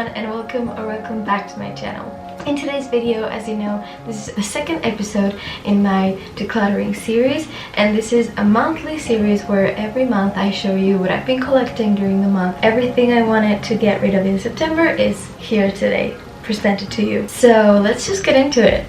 everyone, and welcome back to my channel. In today's video, as you know, this is the second episode in my decluttering series, and this is a monthly series where every month I show you what I've been collecting during the month. Everything I wanted to get rid of in September is here today, presented to you. So let's just get into it.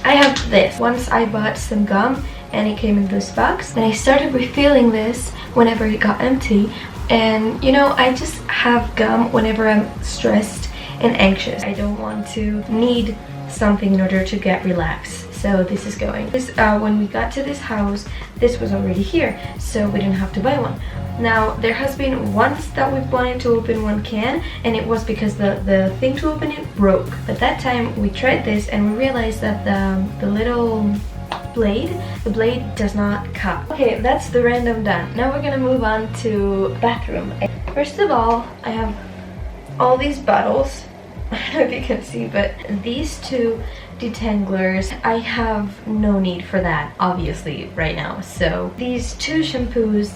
I have this. Once I bought some gum and it came in this box, and I started refilling this whenever it got empty. And you know, I just have gum whenever I'm stressed and anxious. I don't want to need something in order to get relaxed. So this is going. When we got to this house, this was already here, so we didn't have to buy one. Now, there has been once that we wanted to open one can, and it was because the thing to open it broke. But that time we tried this and we realized that the little the blade does not cut. Okay, that's the random done. Now we're gonna move on to bathroom. First of all, I have all these bottles. I don't know if you can see, but these two detanglers, I have no need for that, obviously, right now. So these two shampoos,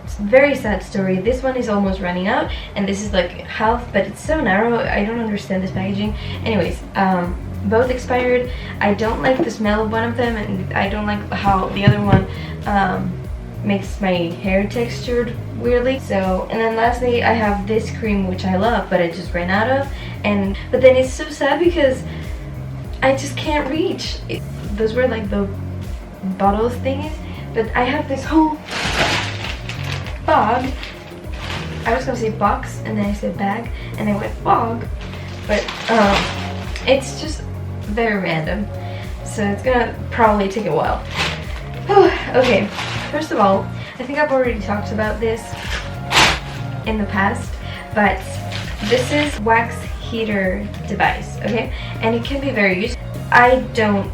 it's a very sad story. This one is almost running out, and this is like half, but it's so narrow. I don't understand this packaging. Anyways, both expired. I don't like the smell of one of them, and I don't like how the other one makes my hair textured weirdly. So, and then lastly, I have this cream which I love, but I just ran out of. But then it's so sad because I just can't reach. Those were like the bottles thingies, but I have this whole bag. I was gonna say box, and then I said bag, and I went bog, but it's just very random, so it's gonna probably take a while. Okay, first of all, I think I've already talked about this in the past, but this is wax heater device, okay, and it can be very useful. I don't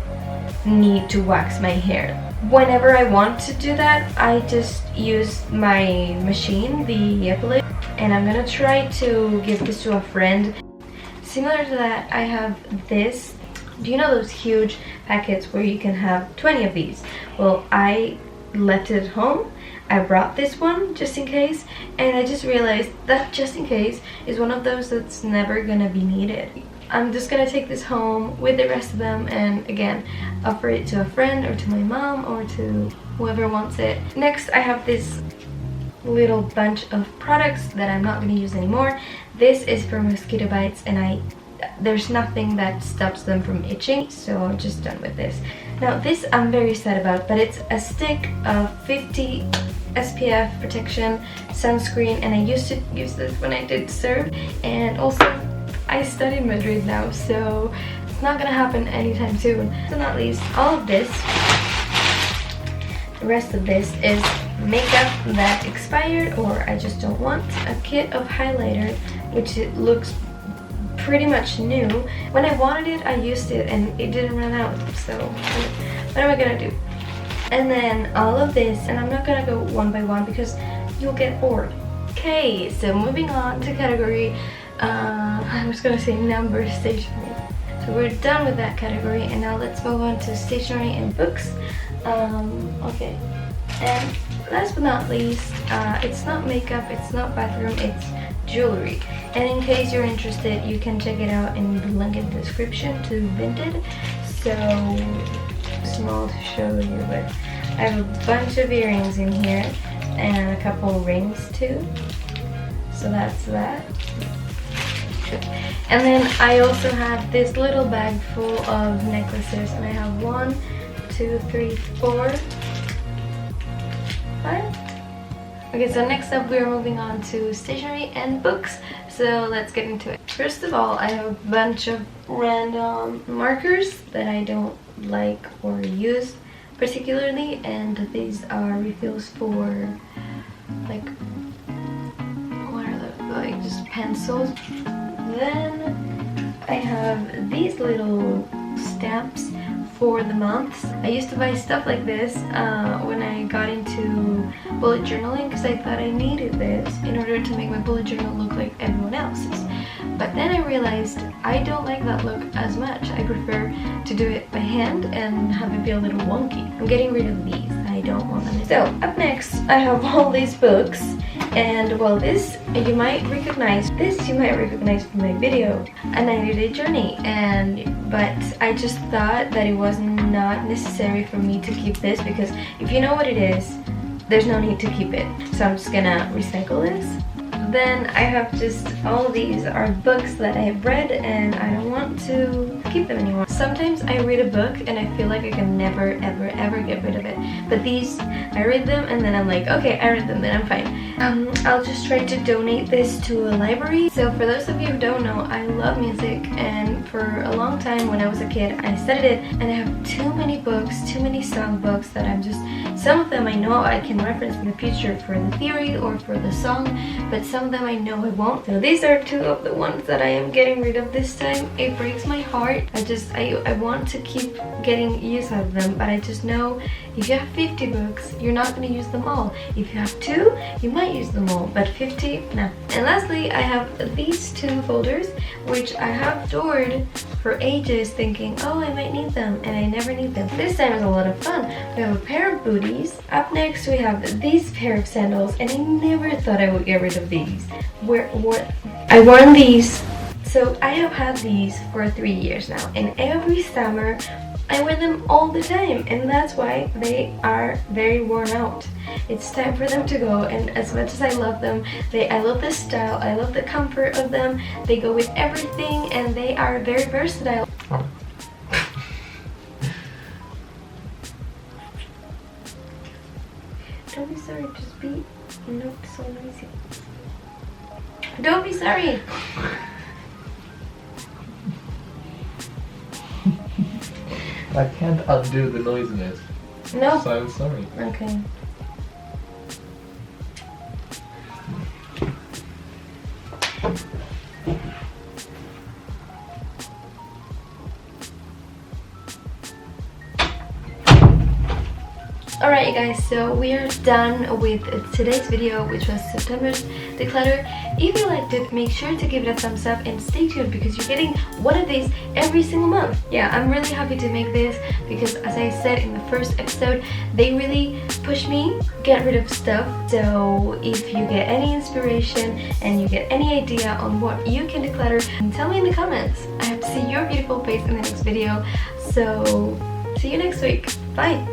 need to wax my hair. Whenever I want to do that, I just use my machine, the Epilate, and I'm gonna try to give this to a friend. Similar to that, I have this. Do you know those huge packets where you can have 20 of these? Well, I left it at home. I brought this one just in case, and I just realized that just in case is one of those that's never gonna be needed. I'm just gonna take this home with the rest of them and again offer it to a friend or to my mom or to whoever wants it. Next, I have this little bunch of products that I'm not going to use anymore. This is for mosquito bites, and there's nothing that stops them from itching, so I'm just done with this. Now this I'm very sad about, but it's a stick of 50 SPF protection sunscreen, and I used to use this when I did serve, and also I study in Madrid now, so it's not gonna happen anytime soon. So not least, all of this, the rest of this is makeup that expired or I just don't want. A kit of highlighter, which it looks pretty much new. When I wanted it, I used it and it didn't run out, so what am I gonna do? And then all of this, and I'm not gonna go one by one because you'll get bored. Okay, so moving on to category, I was gonna say number stationery. So we're done with that category, and now let's move on to stationery and books. Okay, and last but not least, it's not makeup, it's not bathroom, it's jewelry. And in case you're interested, you can check it out in the link in the description to Vinted. So small to show you, but I have a bunch of earrings in here and a couple rings too. So that's that. And then I also have this little bag full of necklaces, and I have 1, 2, 3, 4, 5. Okay, so next up we're moving on to stationery and books, so let's get into it. First of all, I have a bunch of random markers that I don't like or use particularly, and these are refills for like, what are those, like just pencils. Then I have these little stamps for the months. I used to buy stuff like this when I got into bullet journaling because I thought I needed this in order to make my bullet journal look like everyone else's. But then I realized I don't like that look as much. I prefer to do it by hand and have it be a little wonky. I'm getting rid of these. I don't want them. So up next I have all these books, And well, this you might recognize from my video, a 90-day journey. But I just thought that it was not necessary for me to keep this, because if you know what it is, there's no need to keep it. So I'm just gonna recycle this. Then I have just all these are books that I have read and I don't want to keep them anymore. Sometimes I read a book and I feel like I can never ever ever get rid of it. But these, I read them and then I'm like, okay, I read them, then I'm fine. I'll just try to donate this to a library. So for those of you who don't know, I love music, and for a long time when I was a kid I studied it, and I have too many books, too many song books that I'm just, some of them I know I can reference in the future for the theory or for the song, but some of them I know I won't. So these are two of the ones that I am getting rid of this time. It breaks my heart. I want to keep getting use out of them, but I just know if you have 50 books, you're not going to use them all. If you have 2, you might use them all, but 50, no. And lastly, I have these 2 folders, which I have stored for ages thinking, oh, I might need them, and I never need them. This time is a lot of fun. We have a pair of booties. Up next, we have these pair of sandals, and I never thought I would get rid of these. I worn these. So I have had these for 3 years now, and every summer I wear them all the time, and that's why they are very worn out. It's time for them to go, and as much as I love them, I love the style, I love the comfort of them, they go with everything, and they are very versatile. Don't be sorry, just be not so noisy. Don't be sorry. I can't undo the noisiness. No. So I'm sorry. Okay. Alright, you guys, so we are done with today's video, which was September's declutter. If you liked it, make sure to give it a thumbs up and stay tuned, because you're getting one of these every single month. Yeah, I'm really happy to make this because, as I said in the first episode, they really push me get rid of stuff. So if you get any inspiration and you get any idea on what you can declutter, tell me in the comments. I have to see your beautiful face in the next video. So see you next week. Bye.